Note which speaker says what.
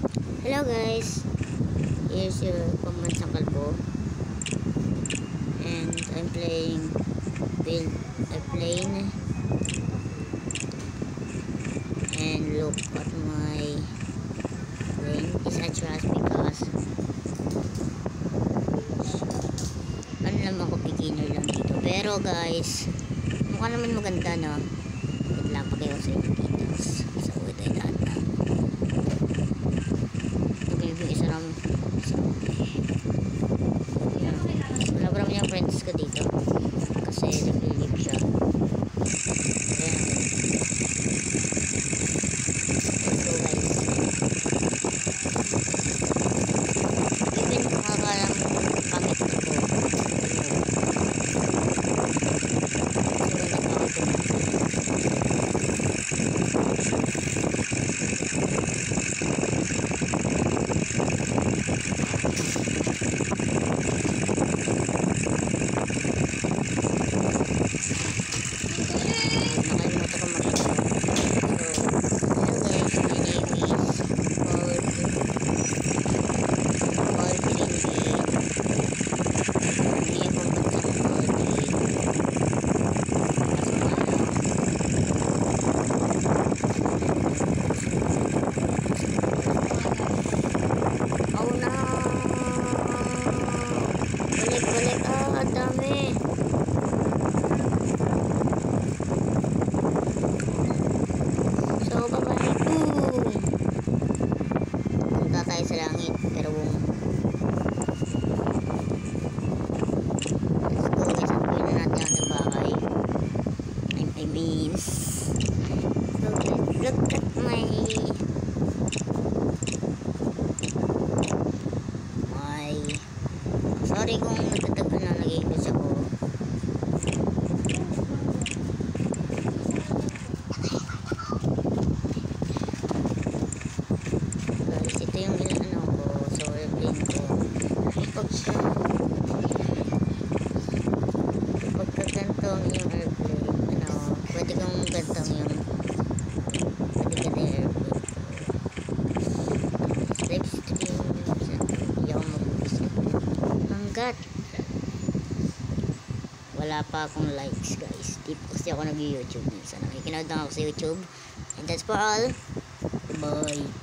Speaker 1: Hello guys, here's your pambansang kalbo, and I'm playing build a plane, and look at my plane is a trash because ano naman ako, beginner lang dito. Pero guys, mukha naman maganda, no? Wait lang, pagkayo sa inyo dito sa uwi tayo lahat na yung isa naman wala pa naman yung friends ko dito kasi nag-live siya. Ayan, let's go guys. Even makakalang pangit na po tayo sa langit, pero let's go guys, ang pwede na natin ang bahay. I mean, so look at my sorry kung natatagal na nag-i-English ako. Guys, ito yung ano ko, so airplane ko. Pagka gantong yung airplane, ano, pwede kong gantong yung pwede ka na airplane ko. Live stream, hindi ako mag-uusap hanggat wala pa akong likes guys. Di po kasi ako nag-YouTube minsan, nakikinood lang ako sa YouTube, and that's for all. Bye.